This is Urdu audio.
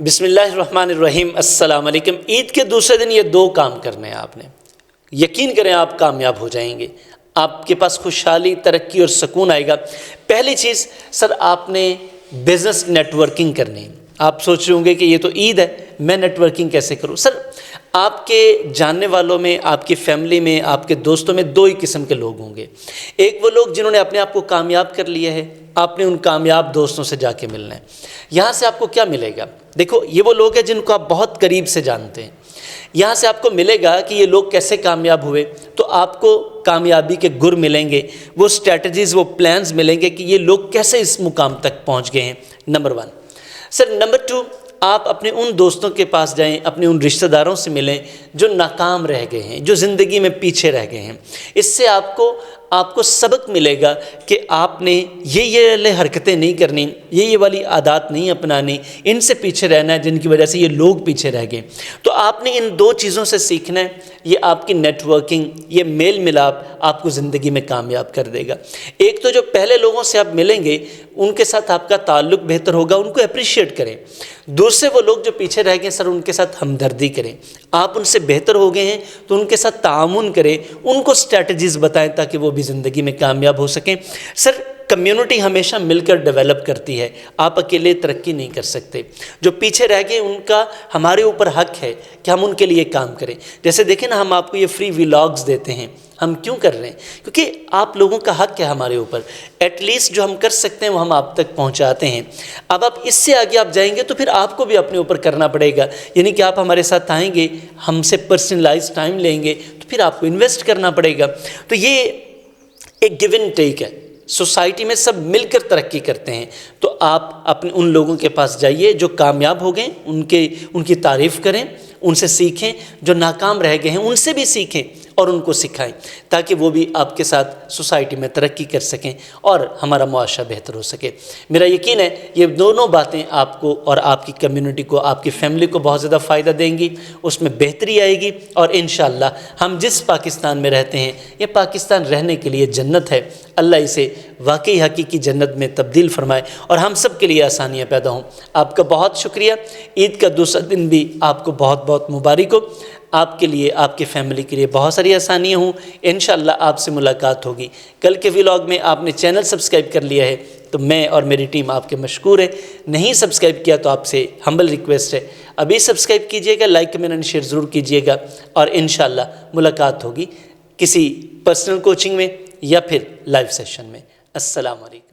بسم اللہ الرحمن الرحیم۔ السلام علیکم۔ عید کے دوسرے دن یہ دو کام کرنے ہیں آپ نے، یقین کریں آپ کامیاب ہو جائیں گے، آپ کے پاس خوشحالی، ترقی اور سکون آئے گا۔ پہلی چیز سر، آپ نے بزنس نیٹ ورکنگ کرنی ہے۔ آپ سوچ رہے ہوں گے کہ یہ تو عید ہے، میں نیٹ ورکنگ کیسے کروں؟ سر، آپ کے جاننے والوں میں، آپ کی فیملی میں، آپ کے دوستوں میں دو ہی قسم کے لوگ ہوں گے۔ ایک وہ لوگ جنہوں نے اپنے آپ کو کامیاب کر لیا ہے، آپ نے ان کامیاب دوستوں سے جا کے ملنا ہے۔ یہاں سے آپ کو کیا ملے گا؟ دیکھو، یہ وہ لوگ ہیں جن کو آپ بہت قریب سے جانتے ہیں۔ یہاں سے آپ کو ملے گا کہ یہ لوگ کیسے کامیاب ہوئے، تو آپ کو کامیابی کے گر ملیں گے، وہ اسٹریٹجیز، وہ پلانز ملیں گے کہ یہ لوگ کیسے اس مقام تک پہنچ گئے ہیں۔ نمبر 1۔ سر، نمبر 2، آپ اپنے ان دوستوں کے پاس جائیں، اپنے ان رشتہ داروں سے ملیں جو ناکام رہ گئے ہیں، جو زندگی میں پیچھے رہ گئے ہیں۔ اس سے آپ کو سبق ملے گا کہ آپ نے یہ والی حرکتیں نہیں کرنی، یہ والی عادات نہیں اپنانی، ان سے پیچھے رہنا ہے جن کی وجہ سے یہ لوگ پیچھے رہ گئے۔ تو آپ نے ان دو چیزوں سے سیکھنا ہے۔ یہ آپ کی نیٹ ورکنگ، یہ میل ملاپ آپ کو زندگی میں کامیاب کر دے گا۔ ایک تو جو پہلے لوگوں سے آپ ملیں گے، ان کے ساتھ آپ کا تعلق بہتر ہوگا، ان کو اپریشیٹ کریں۔ دوسرے وہ لوگ جو پیچھے رہ گئے، سر ان کے ساتھ ہمدردی کریں۔ آپ ان سے بہتر ہو گئے ہیں تو ان کے ساتھ تعاون کریں، ان کو اسٹریٹجیز بتائیں تاکہ وہ بھی زندگی میں کامیاب ہو سکیں۔ سر، کمیونٹی ہمیشہ مل کر ڈیولپ کرتی ہے، آپ اکیلے ترقی نہیں کر سکتے۔ جو پیچھے رہ گئے ان کا ہمارے اوپر حق ہے کہ ہم ان کے لیے کام کریں۔ جیسے دیکھیں نا، ہم آپ کو یہ فری ولاگز دیتے ہیں، ہم کیوں کر رہے ہیں؟ کیونکہ آپ لوگوں کا حق ہے ہمارے اوپر، ایٹ لیسٹ جو ہم کر سکتے ہیں وہ ہم آپ تک پہنچاتے ہیں۔ اب آپ اس سے آگے آپ جائیں گے تو پھر آپ کو بھی اپنے اوپر کرنا پڑے گا، یعنی کہ آپ ہمارے ساتھ آئیں گے، ہم سے پرسنلائز ٹائم لیں گے تو پھر آپ کو انویسٹ کرنا پڑے گا۔ تو یہ ایک گیو اینڈ ٹیک ہے۔ سوسائٹی میں سب مل کر ترقی کرتے ہیں، تو آپ اپنے ان لوگوں کے پاس جائیے جو کامیاب ہو گئے، ان کی تعریف کریں، ان سے سیکھیں۔ جو ناکام رہ گئے ہیں ان سے بھی سیکھیں اور ان کو سکھائیں تاکہ وہ بھی آپ کے ساتھ سوسائٹی میں ترقی کر سکیں اور ہمارا معاشرہ بہتر ہو سکے۔ میرا یقین ہے یہ دونوں باتیں آپ کو اور آپ کی کمیونٹی کو، آپ کی فیملی کو بہت زیادہ فائدہ دیں گی، اس میں بہتری آئے گی، اور انشاءاللہ ہم جس پاکستان میں رہتے ہیں، یہ پاکستان رہنے کے لیے جنت ہے۔ اللہ اسے واقعی حقیقی جنت میں تبدیل فرمائے اور ہم سب کے لیے آسانیاں پیدا ہوں۔ آپ کا بہت شکریہ۔ عید کا دوسرا دن بھی آپ کو بہت بہت مبارک ہو۔ آپ کے لیے، آپ کی فیملی کے لیے بہت ساری آسانیاں ہوں۔ انشاءاللہ آپ سے ملاقات ہوگی۔ کل کے ولاگ میں آپ نے چینل سبسکرائب کر لیا ہے تو میں اور میری ٹیم آپ کے مشکور ہے۔ نہیں سبسکرائب کیا تو آپ سے ہمبل ریکویسٹ ہے، ابھی سبسکرائب کیجئے گا، لائک کمنٹ اینڈ شیئر ضرور کیجئے گا، اور انشاءاللہ ملاقات ہوگی کسی پرسنل کوچنگ میں یا پھر لائیو سیشن میں۔ السلام علیکم۔